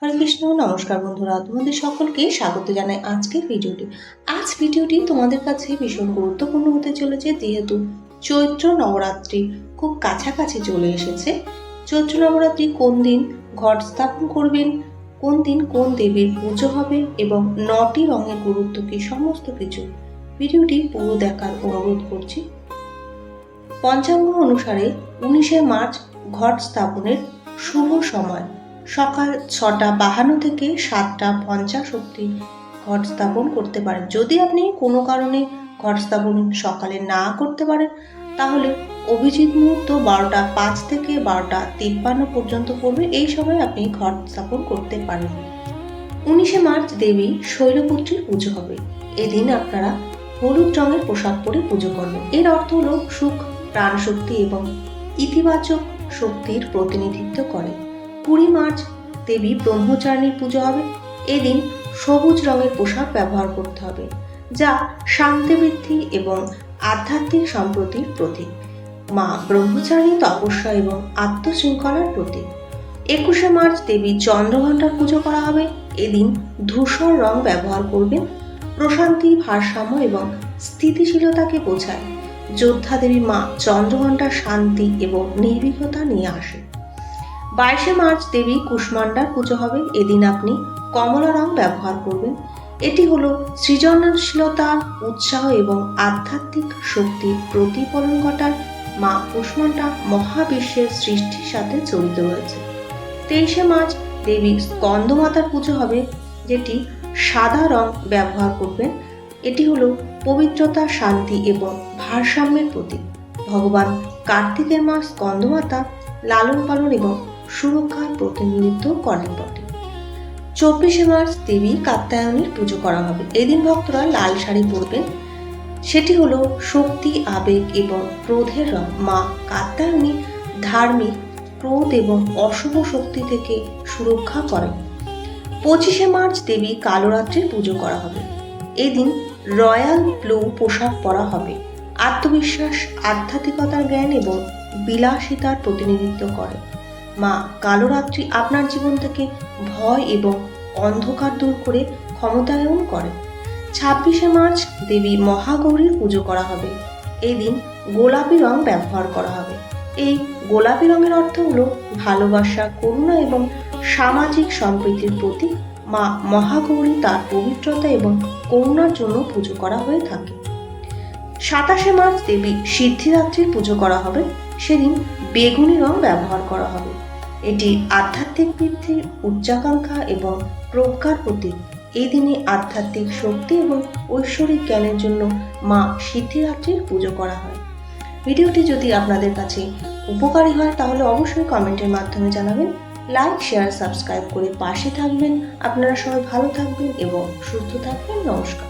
হরে কৃষ্ণ। নমস্কার বন্ধুরা, তোমাদের সকলকে স্বাগত জানাই আজকের ভিডিওটি। আজ ভিডিওটি তোমাদের কাছে ভীষণ গুরুত্বপূর্ণ হতে চলেছে, যেহেতু চৈত্র নবরাত্রি খুব কাছাকাছি চলে এসেছে। চৈত্র নবরাত্রি কোন দিন ঘট স্থাপন করবেন, কোন দিন কোন দেবীর পুজো হবে এবং 9টি রঙের গুরুত্ব কি, সমস্ত কিছু ভিডিওটি পুরো দেখার অনুরোধ করছি। পঞ্চাঙ্গ অনুসারে 19শে মার্চ ঘট স্থাপনের শুভ সময় সকাল 6:52 থেকে 7:50 অবধি ঘট স্থাপন করতে পারেন। যদি আপনি কোনো কারণে ঘট স্থাপন সকালে না করতে পারেন, তাহলে অভিজিৎ মুহূর্ত 12:05 থেকে 12:53 পর্যন্ত পড়বে। এই সময় আপনি ঘট স্থাপন করতে পারেন। 19শে মার্চ দেবী শৈলপুত্রীর পুজো হবে। এদিন আপনারা হলুদ রঙের পোশাক পরে পুজো করবেন। এর অর্থ হল সুখ, প্রাণশক্তি এবং ইতিবাচক শক্তির প্রতিনিধিত্ব করে। 20 মার্চ দেবী ব্রহ্মচারিণীর পুজো হবে। এদিন সবুজ রঙের পোশাক ব্যবহার করতে হবে, যা শান্তি বৃদ্ধি এবং আধ্যাত্মিক সম্প্রতির প্রতীক। মা ব্রহ্মচারিণী তপস্যা এবং আত্মশৃঙ্খলার প্রতীক। 21শে মার্চ দেবী চন্দ্রঘণ্টার পুজো করা হবে। এদিন ধূসর রং ব্যবহার করবেন। প্রশান্তি, ভারসাম্য এবং স্থিতিশীলতাকে বোঝায়। যোদ্ধা দেবী মা চন্দ্রঘণ্টার শান্তি এবং নির্ভীকতা নিয়ে আসে। 22শে মার্চ দেবী কুষ্মান্ডার পুজো হবে। এদিন আপনি কমলা রং ব্যবহার করবেন। এটি হলো সৃজনশীলতা, উৎসাহ এবং আধ্যাত্মিক শক্তির প্রতিফলন ঘটায়। মা কুষ্মান্ডা মহাবিশ্বের সৃষ্টির সাথে জড়িত রয়েছে। 23শে মার্চ দেবী স্কন্দমাতার পুজো হবে, যেটি সাদা রং ব্যবহার করবেন। এটি হলো পবিত্রতা, শান্তি এবং ভারসাম্যের প্রতীক। ভগবান কার্তিকের মা স্কন্দমাতা লালন পালন এবং সুরক্ষার প্রতিনিধিত্ব করেন বটে। 24শে মার্চ দেবী কাত্যায়নীর পুজো করা হবে। এদিন ভক্তরা লাল শাড়ি পরবেন। সেটি হলো শক্তি, আবেগ এবং ক্রোধের রং। মা কাত্যায়নী ধার্মিক, ক্রোধ এবং অশুভ শক্তি থেকে সুরক্ষা করেন। 25শে মার্চ দেবী কালরাত্রির পুজো করা হবে। এদিন রয়্যাল ব্লু পোশাক পরা হবে। আত্মবিশ্বাস, আধ্যাত্মিকতার জ্ঞান এবং বিলাসিতার প্রতিনিধিত্ব করে। মা কালরাত্রি আপনার জীবন থেকে ভয় এবং অন্ধকার দূর করে ক্ষমতায়ন করে। 26শে মার্চ দেবী মহাগৌরীর পুজো করা হবে। এই দিন গোলাপি রং ব্যবহার করা হবে। এই গোলাপি রঙের অর্থ হলো ভালোবাসা, করুণা এবং সামাজিক সম্প্রীতির প্রতীক। মা মহাগৌরী তার পবিত্রতা এবং করুণার জন্য পুজো করা হয়ে থাকে। 27শে মার্চ দেবী সিদ্ধিদাত্রীর পুজো করা হবে। সেদিন বেগুনি রং ব্যবহার করা হবে। এটি আধ্যাত্মিক বৃদ্ধির, উচ্চাকাঙ্ক্ষা এবং প্রজ্ঞার প্রতীক। এই দিনে আধ্যাত্মিক শক্তি এবং ঐশ্বরিক জ্ঞানের জন্য মা সিদ্ধিদাত্রীর পুজো করা হয়। ভিডিওটি যদি আপনাদের কাছে উপকারী হয় তাহলে অবশ্যই কমেন্টের মাধ্যমে জানাবেন। লাইক, শেয়ার, সাবস্ক্রাইব করে পাশে থাকবেন। আপনারা সবাই ভালো থাকবেন এবং সুস্থ থাকবেন। নমস্কার।